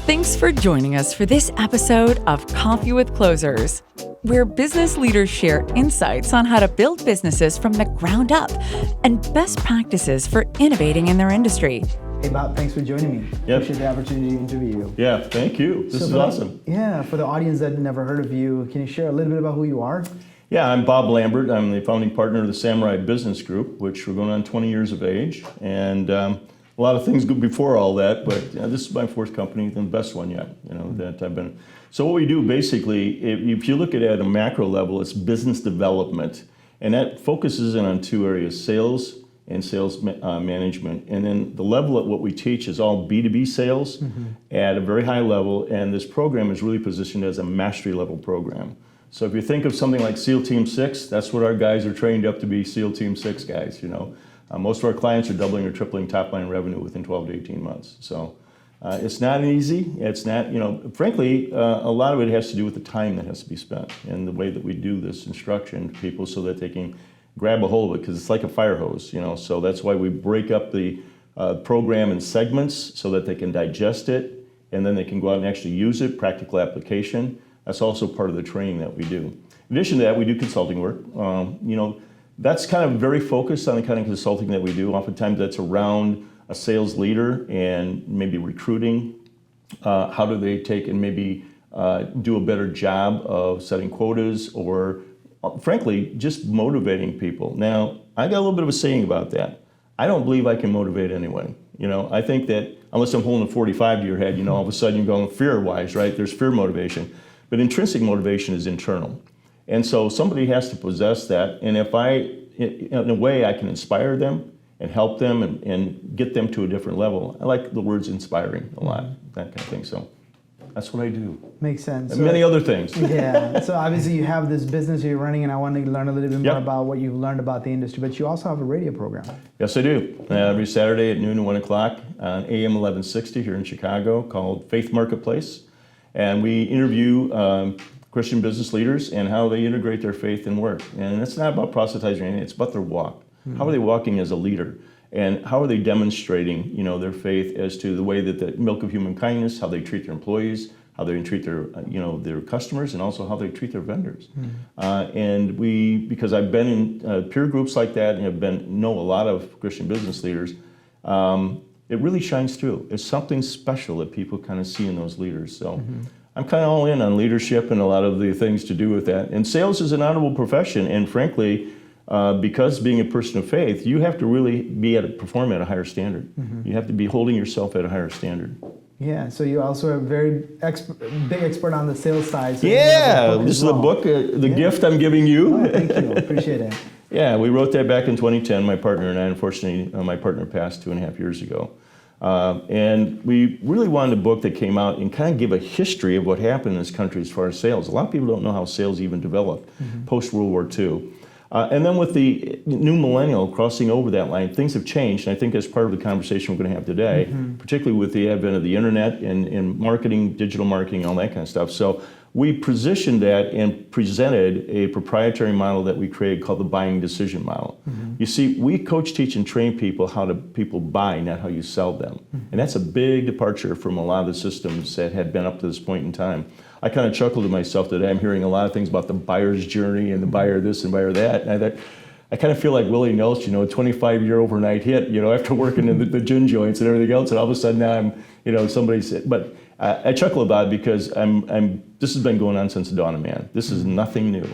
Thanks for joining us for this episode of Coffee with Closers, where business leaders share insights on how to build businesses from the ground up and best practices for innovating in their industry. Hey Bob, thanks for joining me. Yep. Appreciate the opportunity to interview you. Yeah, thank you. This is awesome. For the audience that never heard of you, can you share a little bit about who you are? Yeah, I'm Bob Lambert. I'm the founding partner of the Samurai Business Group, which we're going on 20 years of age. And a lot of things before all that, but this is my fourth company, the best one yet, that I've been. So what we do basically, if you look at it at a macro level, it's business development. And that focuses in on two areas, sales and sales management. And then the level of what we teach is all B2B sales at a very high level. And this program is really positioned as a mastery level program. So if you think of something like SEAL Team 6, that's what our guys are trained up to be, SEAL Team 6 guys, Most of our clients are doubling or tripling top line revenue within 12 to 18 months. So it's not easy. It's not, frankly, a lot of it has to do with the time that has to be spent and the way that we do this instruction to people so that they can grab a hold of it, because it's like a fire hose, So that's why we break up the program in segments so that they can digest it and then they can go out and actually use it, practical application. That's also part of the training that we do. In addition to that, we do consulting work. That's kind of very focused on the kind of consulting that we do. Oftentimes that's around a sales leader and maybe recruiting. How do they take and maybe do a better job of setting quotas or, frankly, just motivating people. Now, I got a little bit of a saying about that. I don't believe I can motivate anyone. I think that unless I'm holding a 45 to your head, all of a sudden you're going fear-wise, right? There's fear motivation. But intrinsic motivation is internal. And so somebody has to possess that. And if in a way, I can inspire them and help them and get them to a different level. I like the words inspiring a lot, that kind of thing. So that's what I do. Makes sense. And many other things. Yeah. So obviously you have this business you're running, and I want to learn a little bit more about what you've learned about the industry. But you also have a radio program. Yes, I do. Every Saturday at noon and 1 o'clock on AM 1160 here in Chicago, called Faith Marketplace. And we interview Christian business leaders and how they integrate their faith and work. And it's not about proselytizing anything, it's about their walk. How are they walking as a leader? And how are they demonstrating, their faith as to the way that the milk of human kindness, how they treat their employees, how they treat their, their customers, and also how they treat their vendors. And because I've been in peer groups like that and know a lot of Christian business leaders, it really shines through. It's something special that people kind of see in those leaders. So I'm kind of all in on leadership and a lot of the things to do with that. And sales is an honorable profession, and frankly, because being a person of faith, you have to really perform at a higher standard. You have to be holding yourself at a higher standard. Yeah, so you also are a very big expert on the sales side. So this is the book, the gift I'm giving you. Oh, thank you, appreciate it. Yeah, we wrote that back in 2010, my partner and I. Unfortunately, my partner passed 2.5 years ago. And we really wanted a book that came out and kind of give a history of what happened in this country as far as sales. A lot of people don't know how sales even developed post-World War II. And then with the new millennial crossing over that line, things have changed. And I think that's part of the conversation we're going to have today, particularly with the advent of the internet and marketing, digital marketing, all that kind of stuff. So we positioned that and presented a proprietary model that we created called the buying decision model. You see, we coach, teach, and train people how people buy, not how you sell them. And that's a big departure from a lot of the systems that had been up to this point in time. I kind of chuckled to myself today. I'm hearing a lot of things about the buyer's journey and the buyer this and buyer that. And I kind of feel like Willie Nelson, a 25-year overnight hit, after working in the gin joints and everything else. And all of a sudden now I'm, somebody said, but I chuckle about it because this has been going on since the dawn of man. This is nothing new.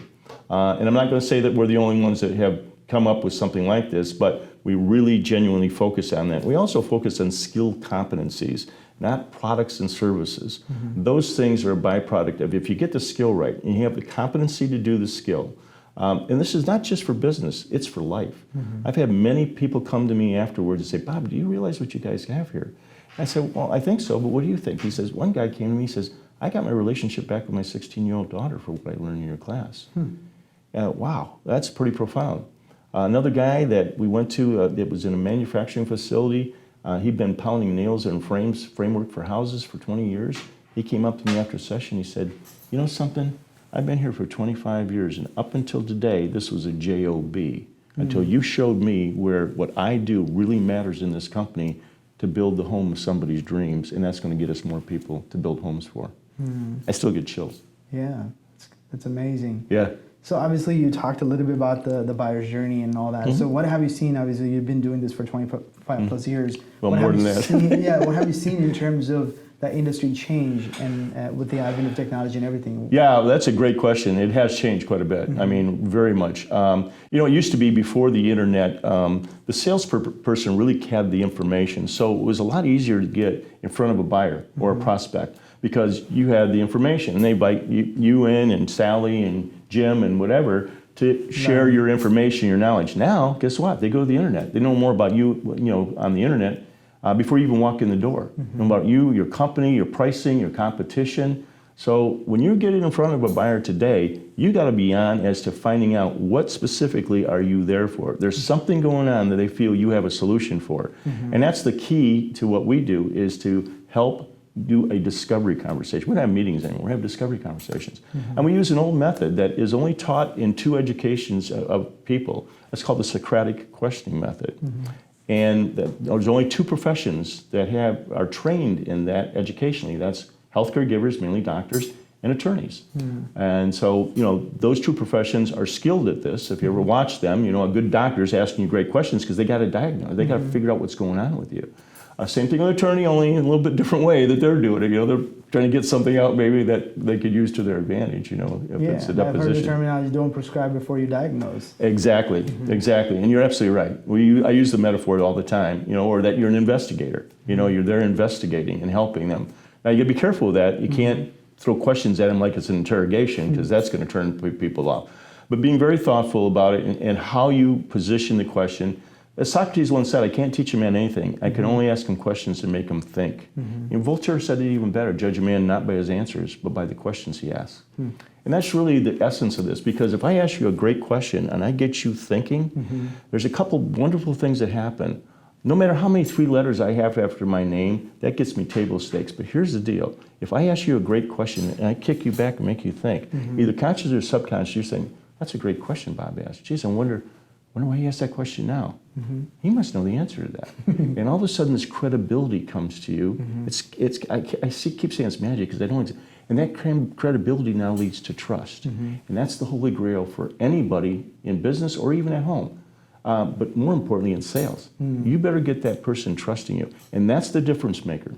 And I'm not going to say that we're the only ones that have come up with something like this, but we really genuinely focus on that. We also focus on skill competencies, not products and services. Those things are a byproduct of if you get the skill right and you have the competency to do the skill. And this is not just for business, it's for life. I've had many people come to me afterwards and say, Bob, do you realize what you guys have here? I said, well, I think so, but what do you think? He says, one guy came to me, he says, I got my relationship back with my 16-year-old daughter for what I learned in your class. Wow, that's pretty profound. Another guy that we went to that was in a manufacturing facility, he'd been pounding nails in framework for houses for 20 years. He came up to me after a session, he said, you know something? I've been here for 25 years, and up until today, this was a job. Until you showed me where what I do really matters in this company, to build the home of somebody's dreams, and that's going to get us more people to build homes for. I still get chills. Yeah, it's amazing. Yeah. So obviously you talked a little bit about the buyer's journey and all that. So what have you seen? Obviously you've been doing this for 25 plus years. Well, what more than that. What have you seen in terms of that industry change and with the advent of technology and everything? Yeah, that's a great question. It has changed quite a bit. I mean, very much. It used to be before the internet, the salesperson really had the information. So it was a lot easier to get in front of a buyer or a prospect because you had the information. And they invite you in and Sally and Jim and whatever to share your information, your knowledge. Now, guess what? They go to the internet. They know more about you, on the internet before you even walk in the door. Know about you, your company, your pricing, your competition. So when you're getting in front of a buyer today, you got to be on as to finding out what specifically are you there for. There's something going on that they feel you have a solution for. And that's the key to what we do, is to help do a discovery conversation. We don't have meetings anymore, we have discovery conversations. And we use an old method that is only taught in 2 educations of people. It's called the Socratic questioning method. And there's only 2 professions that are trained in that educationally. That's healthcare givers, mainly doctors, and attorneys. And so, those 2 professions are skilled at this. If you ever watch them, a good doctor is asking you great questions because they got to diagnose, they got to figure out what's going on with you. Same thing with an attorney, only in a little bit different way that they're doing it. They're trying to get something out maybe that they could use to their advantage, if it's a deposition. I've heard the terminology, don't prescribe before you diagnose. Exactly, exactly. And you're absolutely right. I use the metaphor all the time, or that you're an investigator. You're there investigating and helping them. Now, you got to be careful with that. You can't throw questions at them like it's an interrogation, because that's going to turn people off. But being very thoughtful about it and how you position the question. As Socrates once said, I can't teach a man anything. I can only ask him questions to make him think. Voltaire said it even better, judge a man not by his answers, but by the questions he asks. And that's really the essence of this, because if I ask you a great question and I get you thinking, there's a couple wonderful things that happen. No matter how many 3 letters I have after my name, that gets me table stakes. But here's the deal. If I ask you a great question and I kick you back and make you think, either conscious or subconscious, you're saying, that's a great question Bob asked. Geez, I wonder why he asked that question now. He must know the answer to that. And all of a sudden, this credibility comes to you. I keep saying it's magic because I don't. And that credibility now leads to trust. And that's the holy grail for anybody in business or even at home. But more importantly, in sales, you better get that person trusting you. And that's the difference maker,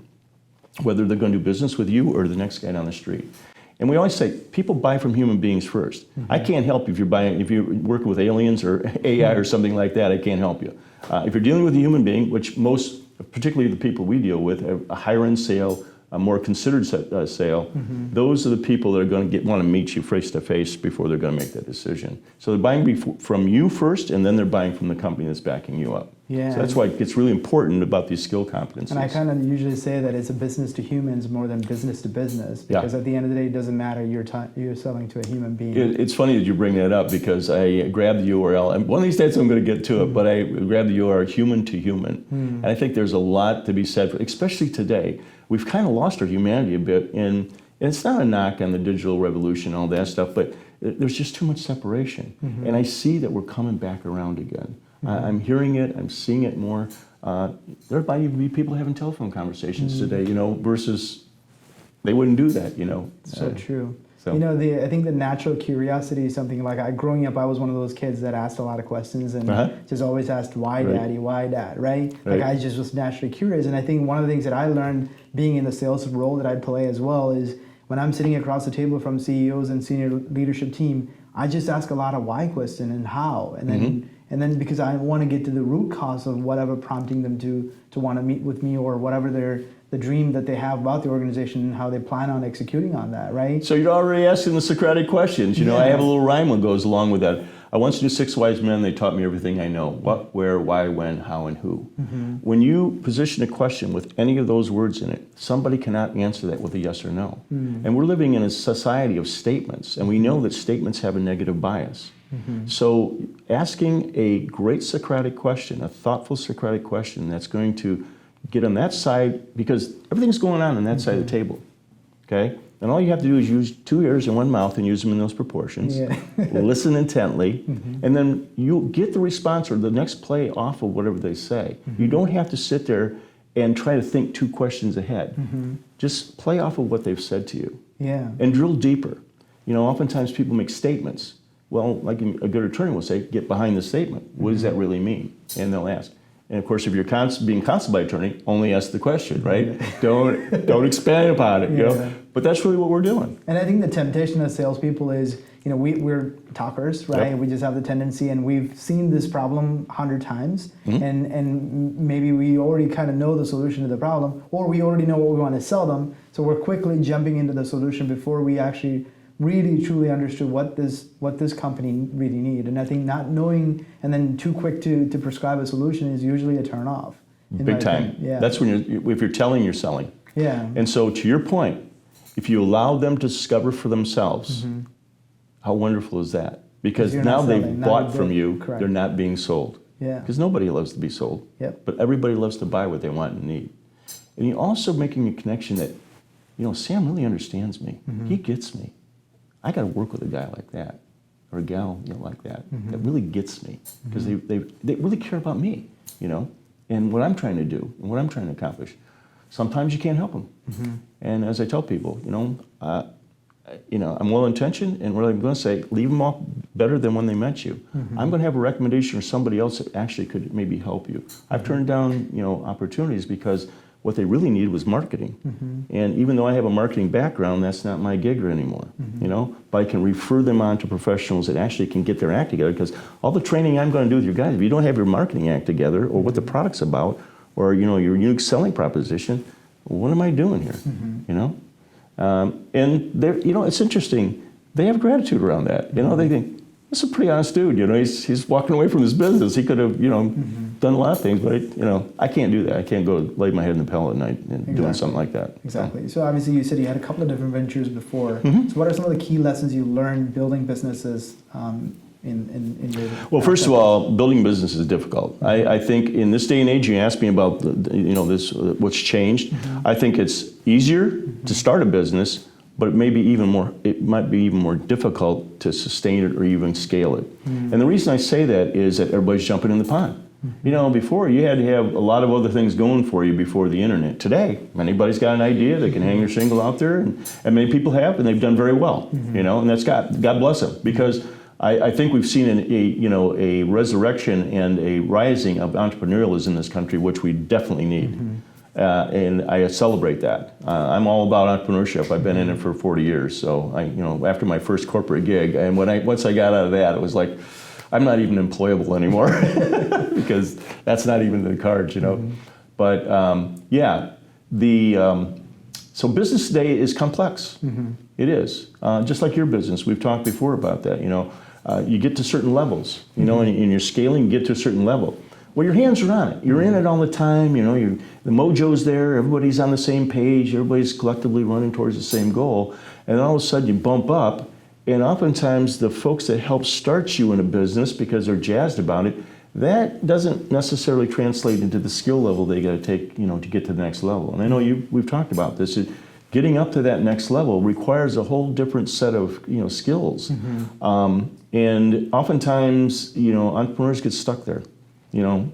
whether they're going to do business with you or the next guy down the street. And we always say, people buy from human beings first. I can't help you if you're working with aliens or AI or something like that, I can't help you. If you're dealing with a human being, which most, particularly the people we deal with, a higher-end sale, a more considered sale, those are the people that are going to want to meet you face to face before they're going to make that decision. So they're buying from you first, and then they're buying from the company that's backing you up. Yeah. So that's why it's really important about these skill competencies. And I kind of usually say that it's a business to humans more than business to business, because at the end of the day, it doesn't matter, you're selling to a human being. It's funny that you bring that up, because I grabbed the URL, and one of these days I'm going to get to it, but I grabbed the URL human to human. And I think there's a lot to be said, especially today. We've kind of lost our humanity a bit, and it's not a knock on the digital revolution and all that stuff, but there's just too much separation. And I see that we're coming back around again. I'm hearing it, I'm seeing it more. There might even be people having telephone conversations today, versus they wouldn't do that, So true. So. I think the natural curiosity is something like, growing up, I was one of those kids that asked a lot of questions and just always asked, why daddy, why dad, right? Like I just was naturally curious. And I think one of the things that I learned being in the sales role that I play as well is when I'm sitting across the table from CEOs and senior leadership team, I just ask a lot of why question and how. And then because I want to get to the root cause of whatever prompting them to want to meet with me, or whatever the dream that they have about the organization and how they plan on executing on that, right? So you're already asking the Socratic questions. I have a little rhyme that goes along with that. I once knew 6 wise men, they taught me everything I know. What, where, why, when, how, and who. When you position a question with any of those words in it, somebody cannot answer that with a yes or no. And we're living in a society of statements, and we know that statements have a negative bias. So asking a great Socratic question, a thoughtful Socratic question that's going to get on that side, because everything's going on that side of the table, okay? And all you have to do is use 2 ears and 1 mouth and use them in those proportions. Listen intently, and then you'll get the response or the next play off of whatever they say. You don't have to sit there and try to think 2 questions ahead. Just play off of what they've said to you. Yeah. And drill deeper. Oftentimes people make statements. Well, like a good attorney will say, get behind the statement. What does that really mean? And they'll ask. And of course, if you're being counseled by an attorney, only ask the question, right? Don't expand upon it, But that's really what we're doing. And I think the temptation as salespeople is, we're talkers, right? Yep. We just have the tendency, and we've seen this problem 100 times, and maybe we already kind of know the solution to the problem, or we already know what we want to sell them, so we're quickly jumping into the solution before we actually really truly understood what this company really need. And I think not knowing and then too quick to prescribe a solution is usually a turn off. Big time. Yeah. That's when if you're telling, you're selling. Yeah. And so to your point, if you allow them to discover for themselves, how wonderful is that? Because now they've bought from you, correct. They're not being sold. Yeah. Because nobody loves to be sold. Yep. But everybody loves to buy what they want and need. And you're also making a connection that, Sam really understands me. He gets me. I got to work with a guy like that, or a gal like that, that really gets me, because they really care about me, and what I'm trying to do and what I'm trying to accomplish. Sometimes you can't help them, and as I tell people, I'm well-intentioned, and what I'm going to say, leave them off better than when they met you. I'm going to have a recommendation for somebody else that actually could maybe help you. I've turned down, opportunities because what they really needed was marketing. And even though I have a marketing background, that's not my gig anymore, But I can refer them on to professionals that actually can get their act together, because all the training I'm going to do with you guys, if you don't have your marketing act together, or what the product's about, or, your unique selling proposition, what am I doing here, And they're, it's interesting, they have gratitude around that, they think, this is a pretty honest dude, he's walking away from his business. He could have, done a lot of things, but I can't do that. I can't go lay my head in the pillow at night and doing something like that. Exactly. So obviously you said you had a couple of different ventures before. So what are some of the key lessons you learned building businesses in your... Well, first of all, building business is difficult. I think in this day and age, you asked me about this what's changed. I think it's easier to start a business, but it might be even more difficult to sustain it or even scale it. And the reason I say that is that everybody's jumping in the pond. Before you had to have a lot of other things going for you before the internet. Today, anybody's got an idea, they can hang their shingle out there, and many people have, and they've done very well. And that's God bless them, because I think we've seen a resurrection and a rising of entrepreneurialism in this country, which we definitely need. And I celebrate that. I'm all about entrepreneurship. I've been in it for 40 years. So after my first corporate gig, and once I got out of that, it was like, I'm not even employable anymore, because that's not even in the cards, But so business today is complex. It is. Just like your business, we've talked before about that. You get to certain levels, and you're scaling, you get to a certain level. Well, your hands are on it. You're in it all the time. The mojo's there. Everybody's on the same page. Everybody's collectively running towards the same goal. And then all of a sudden you bump up. And oftentimes the folks that help start you in a business because they're jazzed about it, that doesn't necessarily translate into the skill level they got to take, to get to the next level. And I know we've talked about this. Getting up to that next level requires a whole different set of, skills. And oftentimes, entrepreneurs get stuck there.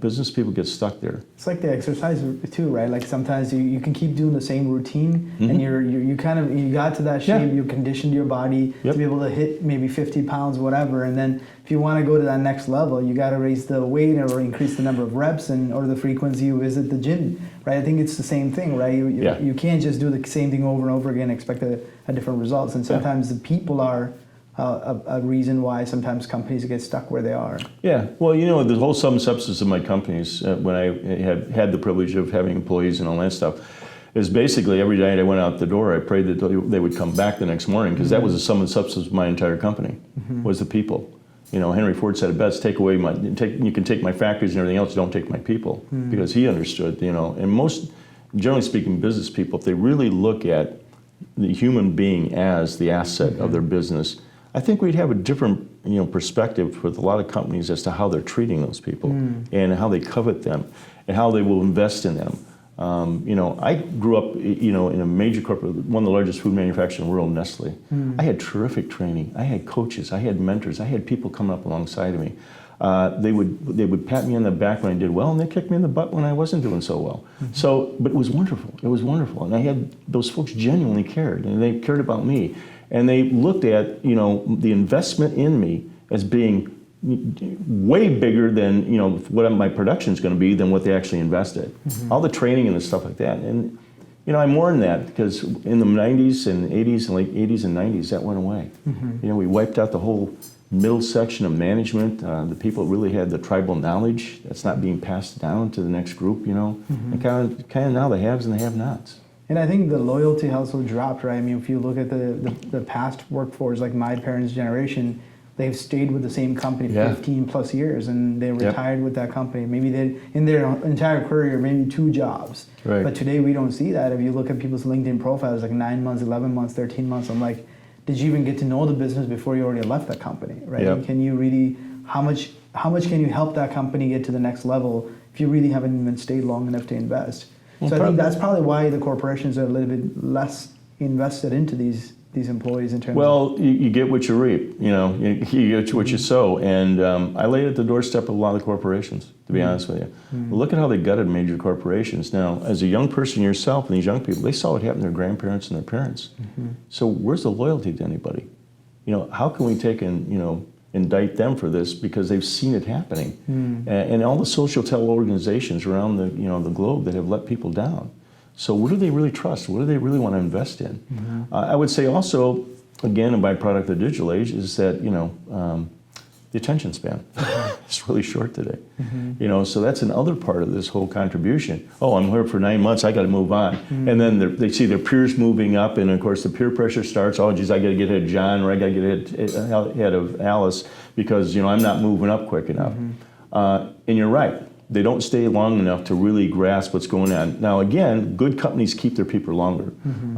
Business people get stuck there. It's like the exercise too, right? Like sometimes you can keep doing the same routine, and you got to that shape, you conditioned your body to be able to hit maybe 50 pounds, whatever, and then if you want to go to that next level, you got to raise the weight or increase the number of reps or the frequency you visit the gym, right? I think it's the same thing, right? You can't just do the same thing over and over again and expect a different results, and sometimes the people are a reason why sometimes companies get stuck where they are. Yeah, well, the whole sum and substance of my companies, when I had the privilege of having employees and all that stuff, is basically every night I went out the door, I prayed that they would come back the next morning, because that was the sum and substance of my entire company, was the people. Henry Ford said it best, you can take my factories and everything else, don't take my people, because he understood, and most, generally speaking, business people, if they really look at the human being as the asset of their business, I think we'd have a different, perspective with a lot of companies as to how they're treating those people and how they covet them and how they will invest in them. I grew up, in a major corporate, one of the largest food manufacturers in the world, Nestle. I had terrific training. I had coaches. I had mentors. I had people coming up alongside of me. they would pat me on the back when I did well, and they kicked me in the butt when I wasn't doing so well. So, but it was wonderful. It was wonderful, and I had those folks genuinely cared, and they cared about me, and they looked at the investment in me as being way bigger than what my production is going to be than what they actually invested. All the training and the stuff like that, and I mourn that because in the 90s and 80s and late 80s and 90s that went away. We wiped out the whole middle section of management. The people really had the tribal knowledge that's not being passed down to the next group. And kind of now the haves and the have-nots. And I think the loyalty also dropped, right? I mean, if you look at the past workforce, like my parents' generation, they've stayed with the same company for 15 plus years, and they retired with that company. Maybe they, in their entire career, maybe 2 jobs. Right. But today we don't see that. If you look at people's LinkedIn profiles, like 9 months, 11 months, 13 months, I'm like, did you even get to know the business before you already left that company, right? Yep. Can you really, how much can you help that company get to the next level if you really haven't even stayed long enough to invest? Well, so I think that's probably why the corporations are a little bit less invested into these employees in terms of... you get what you reap, you get what you sow, and I laid at the doorstep of a lot of corporations, to be honest with you. Look at how they gutted major corporations. Now, as a young person yourself, and these young people, they saw what happened to their grandparents and their parents. So where's the loyalty to anybody? How can we take and, indict them for this because they've seen it happening? And all the social tele organizations around the globe that have let people down. So what do they really trust? What do they really want to invest in? I would say also, again, a byproduct of the digital age is that, the attention span is really short today. So that's another part of this whole contribution. Oh, I'm here for 9 months, I got to move on. And then they see their peers moving up, and of course the peer pressure starts. Oh, geez, I got to get ahead of John, or I got to get ahead of Alice because, I'm not moving up quick enough. And you're right. They don't stay long enough to really grasp what's going on. Now, again, good companies keep their people longer.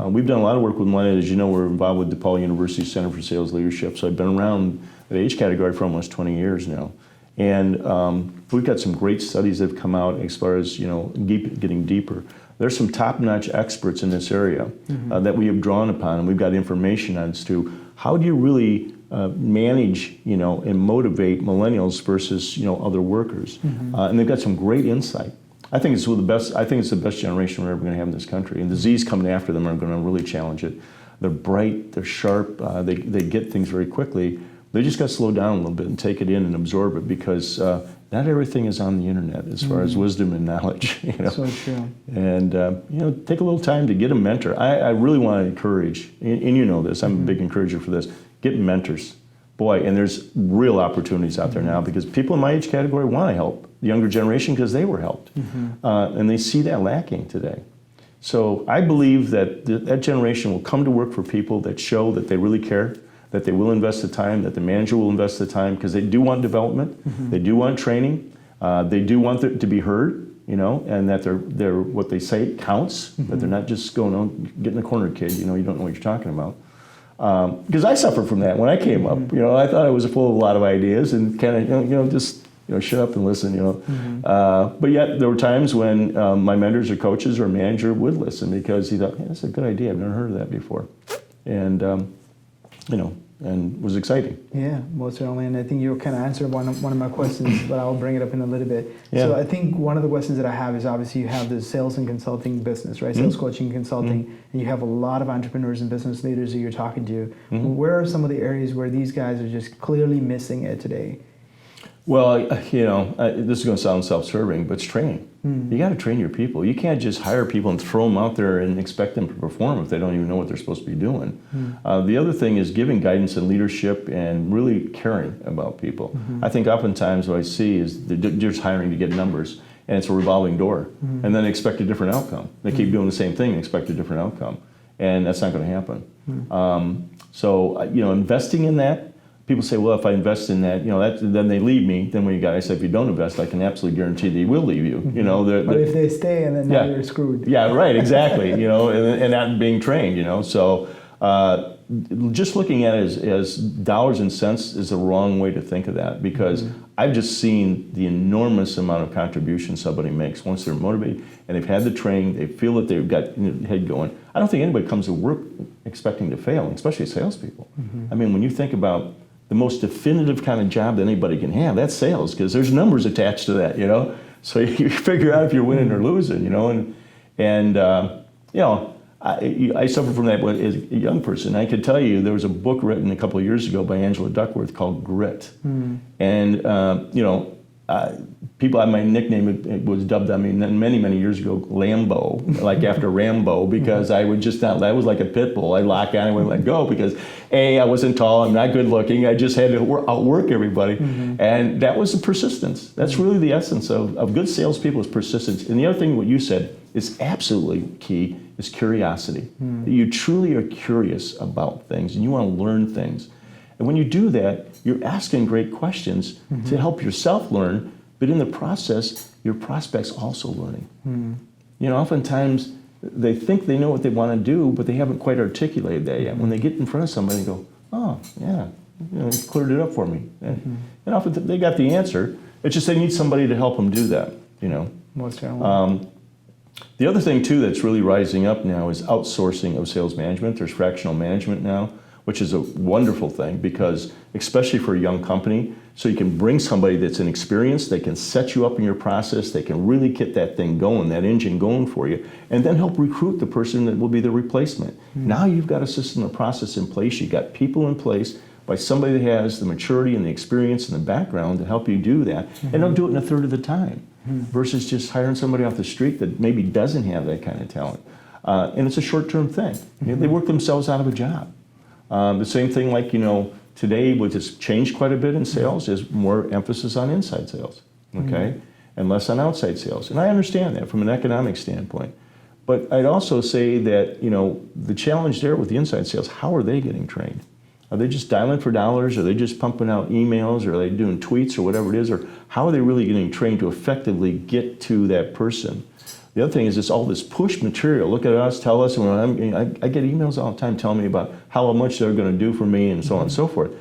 We've done a lot of work with Millennials. As you know, we're involved with DePaul University Center for Sales Leadership, so I've been around the age category for almost 20 years now. And we've got some great studies that have come out as far as, getting deeper. There's some top-notch experts in this area that we have drawn upon, and we've got information as to how do you really manage, and motivate millennials versus, other workers. And they've got some great insight. I think it's the best generation we're ever going to have in this country. And the Z's coming after them are going to really challenge it. They're bright, they're sharp, they get things very quickly. They just got to slow down a little bit and take it in and absorb it because not everything is on the internet as far as wisdom and knowledge. So true. And take a little time to get a mentor. I really want to encourage, and you know this, I'm a big encourager for this, get mentors. Boy, and there's real opportunities out there now because people in my age category want to help the younger generation because they were helped. And they see that lacking today. So I believe that that generation will come to work for people that show that they really care, that they will invest the time, that the manager will invest the time because they do want development, they do want training, they do want to be heard, and that they're what they say counts, that they're not just going on, get in the corner, kid, you don't know what you're talking about. Because I suffered from that when I came up. I thought I was full of a lot of ideas and kind of, just shut up and listen. But yet there were times when my mentors or coaches or manager would listen because he thought, hey, that's a good idea. I've never heard of that before, and and was exciting. Yeah, most certainly. And I think you kind of answered one of my questions, but I'll bring it up in a little bit. Yeah. So I think one of the questions that I have is obviously you have the sales and consulting business, right? Sales coaching, consulting, and you have a lot of entrepreneurs and business leaders that you're talking to. Where are some of the areas where these guys are just clearly missing it today? Well, this is going to sound self-serving, but it's training. You got to train your people. You can't just hire people and throw them out there and expect them to perform if they don't even know what they're supposed to be doing. The other thing is giving guidance and leadership and really caring about people. I think oftentimes what I see is they're just hiring to get numbers, and it's a revolving door, and then they expect a different outcome. They keep doing the same thing and expect a different outcome, and that's not going to happen. So, investing in that, people say, well, if I invest in that, then they leave me. Then when you got, I said, if you don't invest, I can absolutely guarantee they will leave you. But if they stay, and then now you're screwed. Yeah, right, exactly. And not being trained. So just looking at it as dollars and cents is the wrong way to think of that because I've just seen the enormous amount of contribution somebody makes once they're motivated and they've had the training, they feel that they've got head going. I don't think anybody comes to work expecting to fail, especially salespeople. I mean, when you think about the most definitive kind of job that anybody can have. That's sales, because there's numbers attached to that, you know. So you figure out if you're winning or losing, you know. And you know, I suffered from that as a young person. I could tell you there was a book written a couple of years ago by Angela Duckworth called Grit. And you know, people had my nickname, it was dubbed, I mean, many years ago, Lambo, like after Rambo, because I would just not, I was like a pit bull. I'd lock on and wouldn't let go because A, I wasn't tall, I'm not good looking, I just had to outwork everybody. And that was the persistence. That's really the essence of good salespeople, is persistence. And the other thing, what you said, is absolutely key, is curiosity. You truly are curious about things and you want to learn things. And when you do that, you're asking great questions to help yourself learn, but in the process, your prospect's also learning. You know, oftentimes they think they know what they want to do, but they haven't quite articulated that yet. When they get in front of somebody and go, oh, yeah, you know, it cleared it up for me. And often they got the answer. It's just they need somebody to help them do that, you know. Most definitely. The other thing, too, that's really rising up now is outsourcing of sales management. There's fractional management now, which is a wonderful thing, because especially for a young company, so you can bring somebody that's inexperienced, they can set you up in your process, they can really get that thing going, that engine going for you, and then help recruit the person that will be the replacement. Now you've got a system and process in place, you've got people in place by somebody that has the maturity and the experience and the background to help you do that, and they'll do it in a third of the time, versus just hiring somebody off the street that maybe doesn't have that kind of talent. And it's a short-term thing. They work themselves out of a job. The same thing, like, you know, today, which has changed quite a bit in sales, is more emphasis on inside sales, okay, and less on outside sales. And I understand that from an economic standpoint. But I'd also say that, you know, the challenge there with the inside sales, how are they getting trained? Are they just dialing for dollars? Are they just pumping out emails? Or are they doing tweets or whatever it is? Or how are they really getting trained to effectively get to that person? The other thing is it's all this push material. Look at us, tell us. When I get emails all the time telling me about how much they're going to do for me and so on and so forth.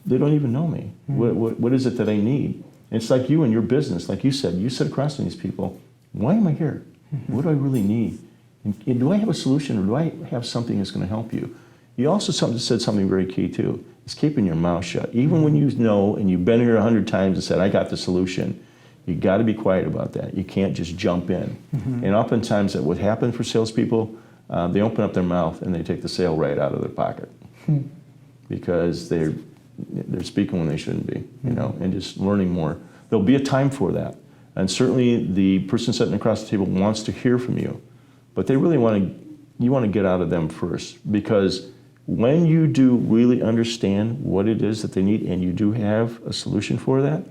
They don't even know me. What is it that I need? And it's like you and your business. Like you said, you sit across from these people. Why am I here? What do I really need? And do I have a solution, or do I have something that's going to help you? You also said something very key too. Is keeping your mouth shut. Even when you know and you've been here 100 times and said, I got the solution. You got to be quiet about that. You can't just jump in. And oftentimes what happens for salespeople, they open up their mouth and they take the sale right out of their pocket because they're speaking when they shouldn't be, you know, and just learning more. There'll be a time for that. And certainly the person sitting across the table wants to hear from you, but they really you want to get out of them first, because when you do really understand what it is that they need and you do have a solution for that,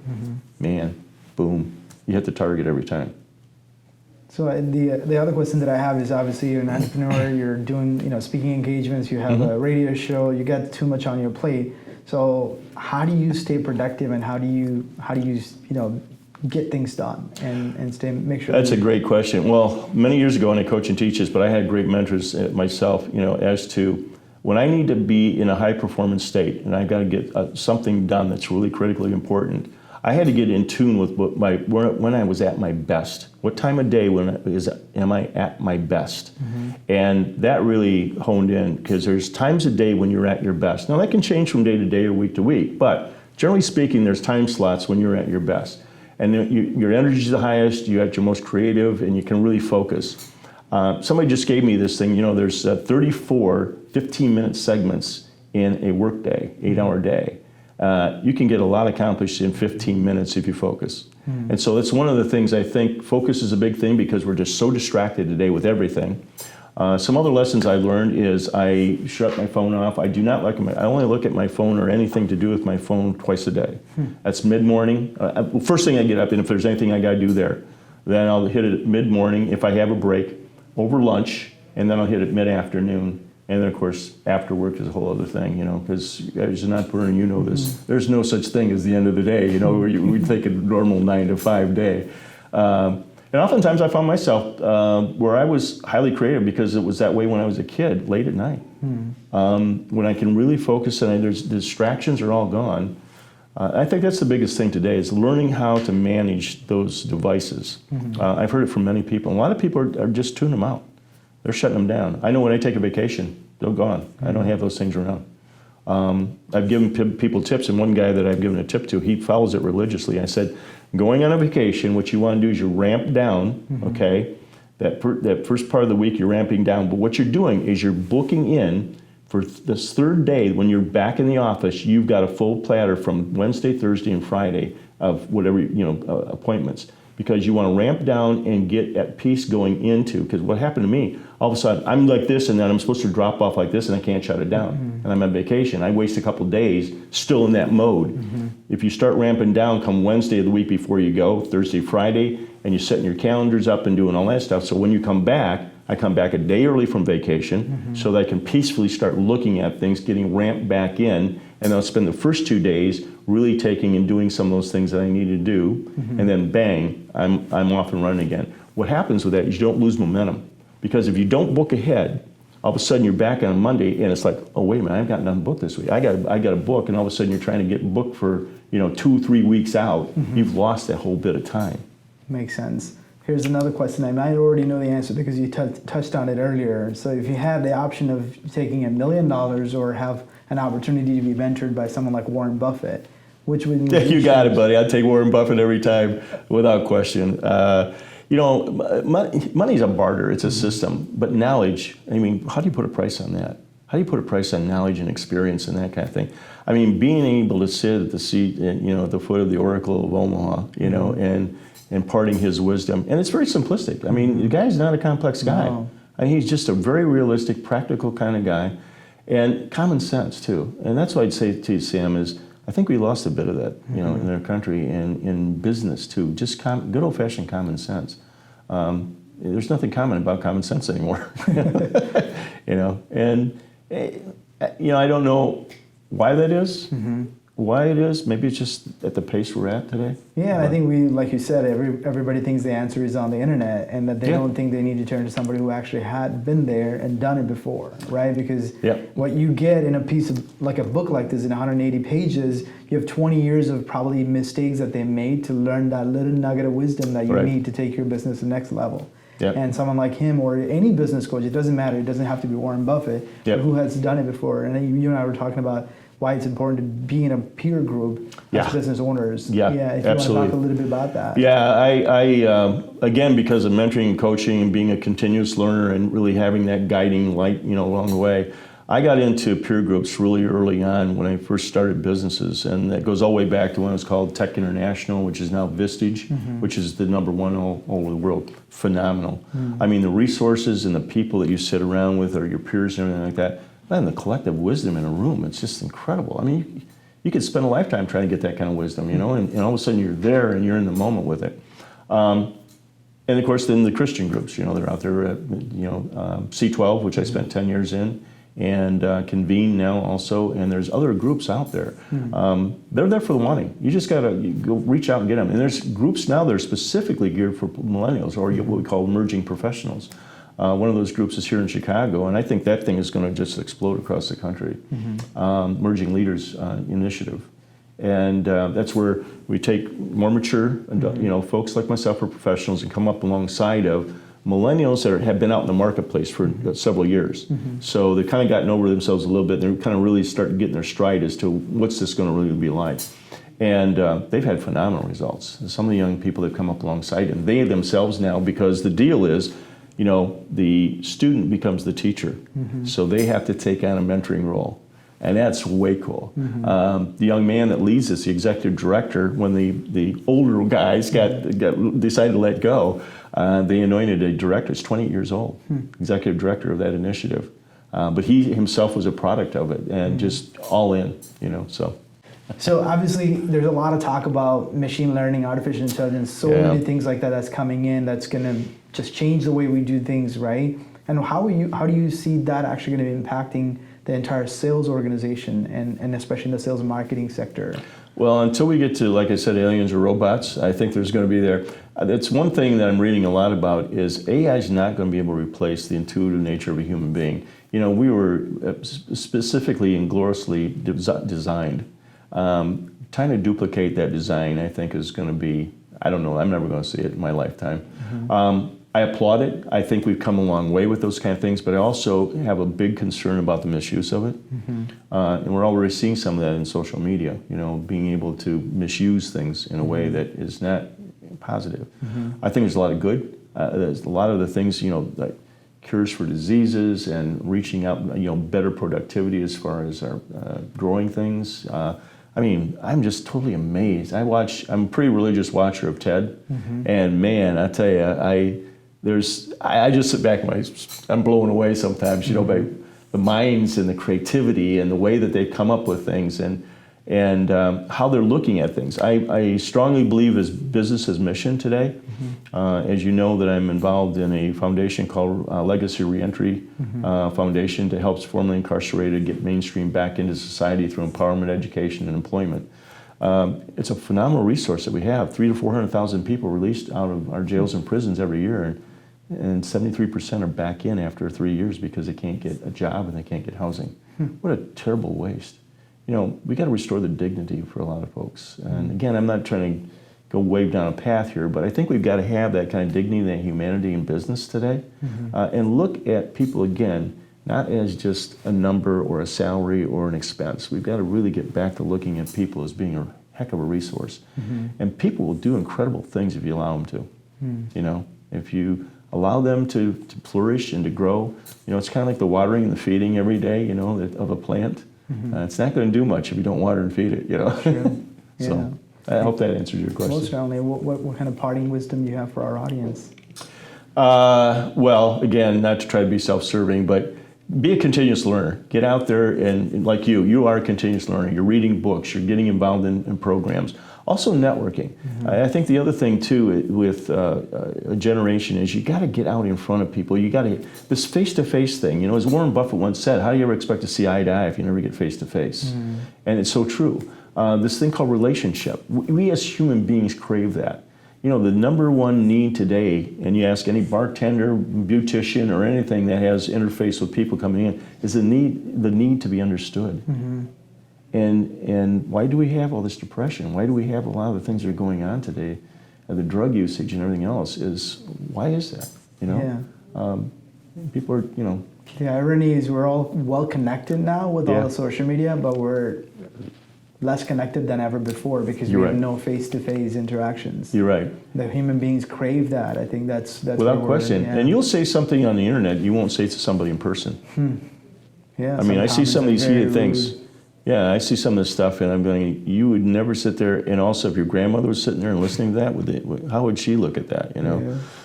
man, boom, you hit the target every time. So the other question that I have is, obviously you're an entrepreneur, you're doing, you know, speaking engagements, you have a radio show, you got too much on your plate. So how do you stay productive, and how do you know, get things done and make sure? That's a great question. Well, many years ago, and I coach and teach this, but I had great mentors myself, you know, as to when I need to be in a high performance state and I've got to get something done that's really critically important, I had to get in tune with when I was at my best. What time of day am I at my best? And that really honed in, because there's times a day when you're at your best. Now that can change from day to day or week to week, but generally speaking, there's time slots when you're at your best. And your energy is the highest, you're at your most creative, and you can really focus. Somebody just gave me this thing, you know, there's 34 15-minute segments in a workday, 8-hour day. You can get a lot accomplished in 15 minutes if you focus. And so that's one of the things I think, focus is a big thing, because we're just so distracted today with everything. Some other lessons I learned is I shut my phone off. I only look at my phone or anything to do with my phone twice a day. That's mid-morning. First thing I get up, and if there's anything I got to do there, then I'll hit it mid-morning if I have a break, over lunch, and then I'll hit it mid-afternoon. And then, of course, after work is a whole other thing, you know, because as an entrepreneur, you know this, there's no such thing as the end of the day, you know, where we take a normal 9-to-5 day. And oftentimes I found myself where I was highly creative, because it was that way when I was a kid, late at night. When I can really focus and there's distractions are all gone. I think that's the biggest thing today, is learning how to manage those devices. I've heard it from many people. A lot of people are just tuning them out. They're shutting them down. I know when I take a vacation, they're gone. I don't have those things around. I've given people tips, and one guy that I've given a tip to, he follows it religiously. I said, going on a vacation, what you want to do is you ramp down, okay? That first part of the week, you're ramping down, but what you're doing is you're booking in for this third day. When you're back in the office, you've got a full platter from Wednesday, Thursday, and Friday of whatever, appointments, because you want to ramp down and get at peace going into, because what happened to me, all of a sudden, I'm like this, and then I'm supposed to drop off like this, and I can't shut it down. And I'm on vacation. I waste a couple days still in that mode. If you start ramping down come Wednesday of the week before you go, Thursday, Friday, and you're setting your calendars up and doing all that stuff, so when you come back, I come back a day early from vacation so that I can peacefully start looking at things, getting ramped back in, and I'll spend the first 2 days really taking and doing some of those things that I need to do, and then bang, I'm off and running again. What happens with that is you don't lose momentum, because if you don't book ahead, all of a sudden you're back on Monday and it's like, oh wait a minute, I've got nothing booked this week. I got a book, and all of a sudden you're trying to get booked for 2-3 weeks out. You've lost that whole bit of time. Makes sense. Here's another question. I might already know the answer because you touched on it earlier. So if you had the option of taking $1 million or have an opportunity to be mentored by someone like Warren Buffett, which would you You got it, buddy. I'd take Warren Buffett every time, without question. Money's a barter. It's a system. But knowledge, I mean, how do you put a price on that? How do you put a price on knowledge and experience and that kind of thing? I mean, being able to sit at the seat, at the foot of the Oracle of Omaha, and imparting his wisdom. And it's very simplistic. I mean, the guy's not a complex guy. No. I mean, he's just a very realistic, practical kind of guy. And common sense, too. And that's what I'd say to you, Sam, is I think we lost a bit of that, in our country and in business, too. Just good old-fashioned common sense. There's nothing common about common sense anymore. And, I don't know why that is. Why it is. Maybe it's just at the pace we're at today. Yeah, I think like you said, everybody thinks the answer is on the internet, and that they don't think they need to turn to somebody who actually had been there and done it before, right? Because what you get in a piece of, like a book like this in 180 pages, you have 20 years of probably mistakes that they made to learn that little nugget of wisdom that you need to take your business to the next level. And someone like him or any business coach, it doesn't matter. It doesn't have to be Warren Buffett, but who has done it before. And you and I were talking about why it's important to be in a peer group as business owners. If you want to talk a little bit about that. I again, because of mentoring and coaching and being a continuous learner and really having that guiding light, along the way, I got into peer groups really early on when I first started businesses, and that goes all the way back to when it was called Tech International, which is now Vistage, which is the #1 all over the world. Phenomenal. I mean, the resources and the people that you sit around with, or your peers and everything like that, man, the collective wisdom in a room, it's just incredible. I mean, you could spend a lifetime trying to get that kind of wisdom, and all of a sudden you're there and you're in the moment with it. And of course, then the Christian groups, they're out there, C12, which I spent 10 years in, and Convene now also, and there's other groups out there. They're there for the money. You just got to go reach out and get them. And there's groups now that are specifically geared for millennials, or what we call emerging professionals. One of those groups is here in Chicago, and I think that thing is going to just explode across the country. Emerging Leaders Initiative. And that's where we take more mature, folks like myself or professionals and come up alongside of millennials that have been out in the marketplace for several years. So they kind of gotten over themselves a little bit. They're kind of really starting getting their stride as to what's this going to really be like. And they've had phenomenal results. Some of the young people that have come up alongside, and they themselves now, because the deal is, the student becomes the teacher. So they have to take on a mentoring role. And that's way cool. The young man that leads this, the executive director, when the older guys decided to let go, they anointed a director. He's 28 years old, executive director of that initiative. But he himself was a product of it, and just all in, So obviously there's a lot of talk about machine learning, artificial intelligence, so many things like that that's coming in that's going to just change the way we do things, right? And how do you see that actually going to be impacting the entire sales organization and especially in the sales and marketing sector? Well, until we get to, like I said, aliens or robots, I think there's going to be there. That's one thing that I'm reading a lot about is AI is not going to be able to replace the intuitive nature of a human being. We were specifically and gloriously designed. Trying to duplicate that design, I think, is going to be, I don't know, I'm never going to see it in my lifetime. I applaud it. I think we've come a long way with those kind of things, but I also have a big concern about the misuse of it. And we're already seeing some of that in social media, being able to misuse things in a way that is not positive. I think there's a lot of good. There's a lot of the things, like cures for diseases and reaching out, better productivity as far as our growing things. I'm just totally amazed. I'm a pretty religious watcher of TED, and man, I tell you, I just sit back and I'm blown away sometimes, by the minds and the creativity and the way that they come up with things and how they're looking at things. I strongly believe as business as mission today. As you know, that I'm involved in a foundation called Legacy Reentry Foundation that helps formerly incarcerated get mainstream back into society through empowerment, education, and employment. It's a phenomenal resource that we have. 300,000 to 400,000 people released out of our jails and prisons every year, and 73% are back in after 3 years because they can't get a job and they can't get housing. What a terrible waste. We got to restore the dignity for a lot of folks. And again, I'm not trying to go wave down a path here, but I think we've got to have that kind of dignity and that humanity in business today, and look at people again, not as just a number or a salary or an expense. We've got to really get back to looking at people as being a heck of a resource. And people will do incredible things if you allow them to. If you allow them to flourish and to grow, it's kind of like the watering and the feeding every day, of a plant. It's not going to do much if you don't water and feed it, True. Yeah. So I hope that answers your question. Most certainly. What kind of parting wisdom do you have for our audience? Well, again, not to try to be self-serving, but be a continuous learner. Get out there and like you are a continuous learner. You're reading books. You're getting involved in programs. Also networking. I think the other thing too with a generation is you got to get out in front of people. You got to this face-to-face thing. As Warren Buffett once said, how do you ever expect to see eye to eye if you never get face-to-face? And it's so true. This thing called relationship. We as human beings crave that. The number one need today, and you ask any bartender, beautician, or anything that has interface with people coming in, is the need to be understood. And why do we have all this depression? Why do we have a lot of the things that are going on today? The drug usage and everything else why is that? People are, The irony is we're all well connected now with all the social media, but we're less connected than ever before because we have no face-to-face interactions. You're right. The human beings crave that. I think that's without question. And you'll say something on the internet you won't say to somebody in person. Yeah. I see some of these heated things. Yeah, I see some of this stuff, and I'm going, you would never sit there, and also if your grandmother was sitting there and listening to that, how would she look at that,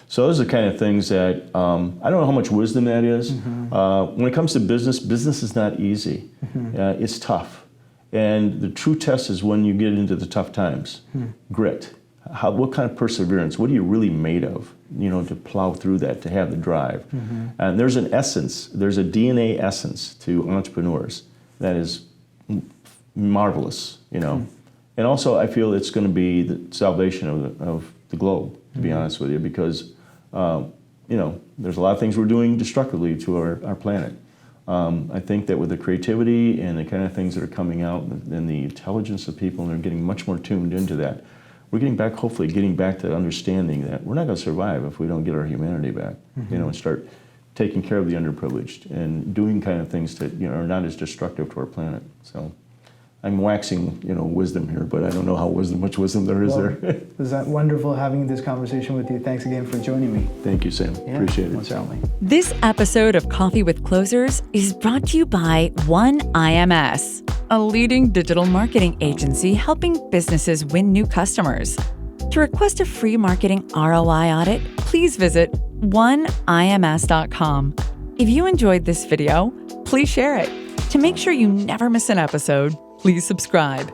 So those are the kind of things that, I don't know how much wisdom that is. When it comes to business is not easy. It's tough. And the true test is when you get into the tough times. Grit. What kind of perseverance? What are you really made of, to plow through that, to have the drive? And there's an essence, there's a DNA essence to entrepreneurs that is marvelous, And also I feel it's going to be the salvation of the globe, to be honest with you, because, there's a lot of things we're doing destructively to our planet. I think that with the creativity and the kind of things that are coming out and the intelligence of people, and they're getting much more tuned into that, we're hopefully getting back to understanding that we're not going to survive if we don't get our humanity back, and start taking care of the underprivileged and doing kind of things that are not as destructive to our planet. So I'm waxing wisdom here, but I don't know how much wisdom there is there. It was wonderful having this conversation with you. Thanks again for joining me. Thank you, Sam. Appreciate it. Most certainly. This episode of Coffee with Closers is brought to you by One IMS, a leading digital marketing agency helping businesses win new customers. To request a free marketing ROI audit, please visit oneims.com. If you enjoyed this video, please share it. To make sure you never miss an episode, please subscribe.